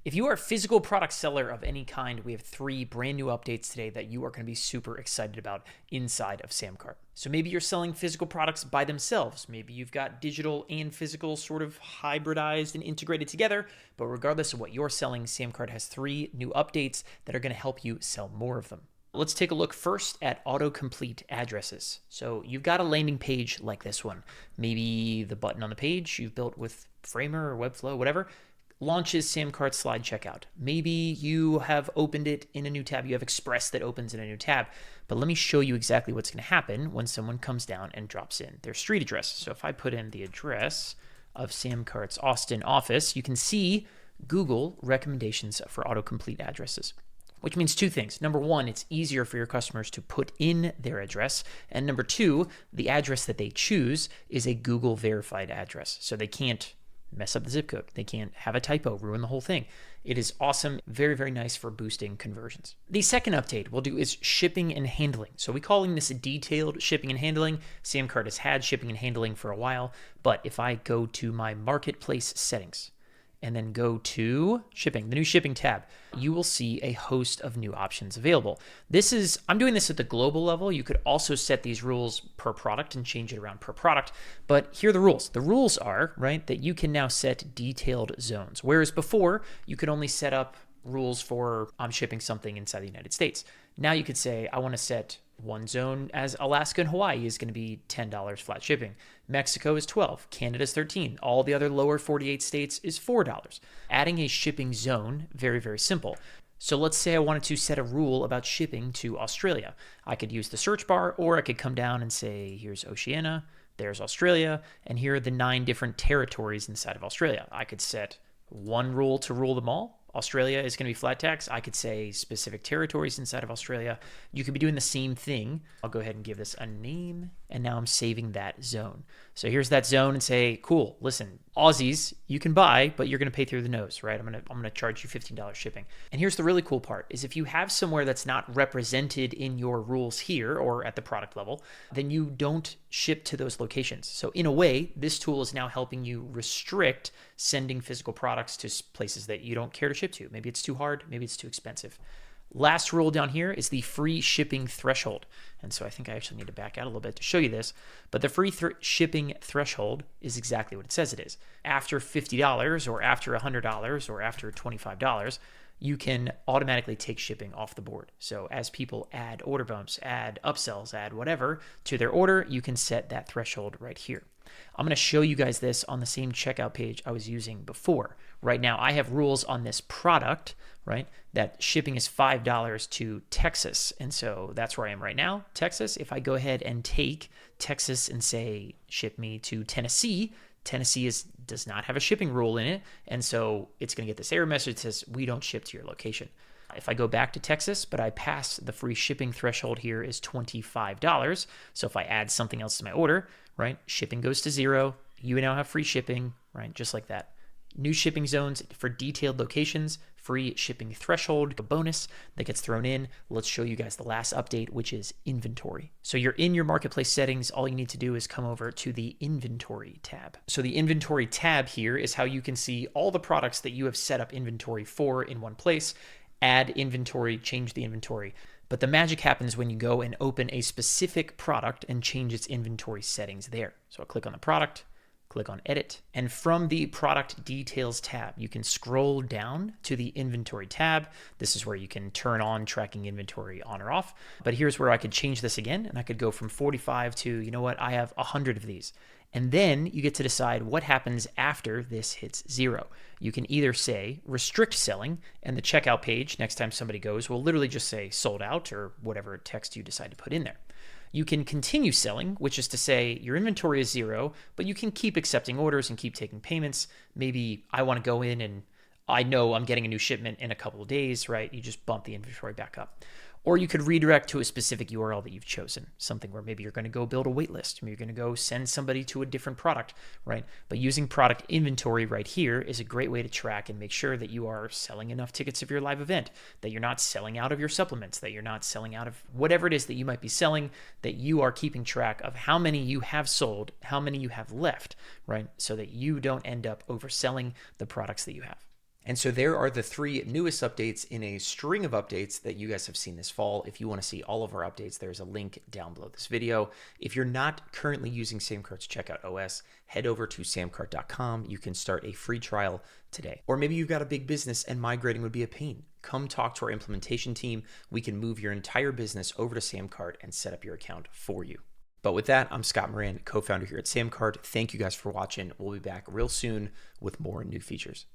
If you are a physical product seller of any kind, we have 3 brand new updates today that you are going to be super excited about inside of SamCart. So maybe you're selling physical products by themselves. Maybe you've got digital and physical sort of hybridized and integrated together. But regardless of what you're selling, SamCart has 3 new updates that are going to help you sell more of them. Let's take a look first at autocomplete addresses. So you've got a landing page like this one. Maybe the button on the page you've built with Framer or Webflow, whatever, launches SamCart slide checkout. Maybe you have opened it in a new tab. You have Express that opens in a new tab. But let me show you exactly what's going to happen when someone comes down and drops in their street address. So if I put in the address of SamCart's Austin office, you can see Google recommendations for autocomplete addresses, which means 2 things. Number 1, it's easier for your customers to put in their address. And number 2, the address that they choose is a Google verified address. So they can't mess up the zip code. They can't have a typo, ruin the whole thing. It is awesome. Very, very nice for boosting conversions. The second update we'll do is shipping and handling. So we're calling this detailed shipping and handling. SamCart has had shipping and handling for a while, but if I go to my marketplace settings and then go to shipping, the new shipping tab, you will see a host of new options available. I'm doing this at the global level. You could also set these rules per product and change it around per product, but here are the rules. The rules are, right, that you can now set detailed zones, whereas before you could only set up rules for I'm shipping something inside the United States. Now you could say, I want to set one zone as Alaska and Hawaii is going to be $10 flat shipping. Mexico is $12. Canada is $13. All the other lower 48 states is $4. Adding a shipping zone, very, very simple. So let's say I wanted to set a rule about shipping to Australia. I could use the search bar, or I could come down and say, here's Oceania, there's Australia, and here are the 9 different territories inside of Australia. I could set one rule to rule them all. Australia is going to be flat tax. I could say specific territories inside of Australia. You could be doing the same thing. I'll go ahead and give this a name, and now I'm saving that zone. So here's that zone and say, cool, listen, Aussies, you can buy, but you're going to pay through the nose, right? I'm going to charge you $15 shipping. And here's the really cool part is if you have somewhere that's not represented in your rules here or at the product level, then you don't ship to those locations. So in a way, this tool is now helping you restrict sending physical products to places that you don't care to ship to. Maybe it's too hard, maybe it's too expensive. Last rule down here is the free shipping threshold. And so I think I actually need to back out a little bit to show you this. But the free shipping threshold is exactly what it says it is. After $50 or after $100 or after $25, you can automatically take shipping off the board. So as people add order bumps, add upsells, add whatever to their order, you can set that threshold right here. I'm going to show you guys this on the same checkout page I was using before. Right now, I have rules on this product, right, that shipping is $5 to Texas. And so that's where I am right now, Texas. If I go ahead and take Texas and say, ship me to Tennessee, Tennessee does not have a shipping rule in it. And so it's going to get this error message that says, we don't ship to your location. If I go back to Texas, but I pass the free shipping threshold here is $25. So if I add something else to my order, right, shipping goes to 0. You now have free shipping, right, just like that. New shipping zones for detailed locations, free shipping threshold, a bonus that gets thrown in. Let's show you guys the last update, which is inventory. So you're in your marketplace settings. All you need to do is come over to the inventory tab. So the inventory tab here is how you can see all the products that you have set up inventory for in one place. Add inventory, change the inventory. But the magic happens when you go and open a specific product and change its inventory settings there. So I'll click on the product, click on edit, and from the product details tab, you can scroll down to the inventory tab. This is where you can turn on tracking inventory on or off. But here's where I could change this again, and I could go from 45 to, you know what, I have 100 of these. And then you get to decide what happens after this hits 0. You can either say restrict selling, and the checkout page next time somebody goes will literally just say sold out or whatever text you decide to put in there. You can continue selling, which is to say your inventory is 0, but you can keep accepting orders and keep taking payments. Maybe I want to go in and I know I'm getting a new shipment in a couple of days, right? You just bump the inventory back up. Or you could redirect to a specific URL that you've chosen, something where maybe you're going to go build a wait list. Maybe you're going to go send somebody to a different product, right? But using product inventory right here is a great way to track and make sure that you are selling enough tickets of your live event, that you're not selling out of your supplements, that you're not selling out of whatever it is that you might be selling, that you are keeping track of how many you have sold, how many you have left, right? So that you don't end up overselling the products that you have. And so there are the 3 newest updates in a string of updates that you guys have seen this fall. If you want to see all of our updates, there's a link down below this video. If you're not currently using SamCart's checkout OS, head over to samcart.com. You can start a free trial today. Or maybe you've got a big business and migrating would be a pain. Come talk to our implementation team. We can move your entire business over to SamCart and set up your account for you. But with that, I'm Scott Moran, co-founder here at SamCart. Thank you guys for watching. We'll be back real soon with more new features.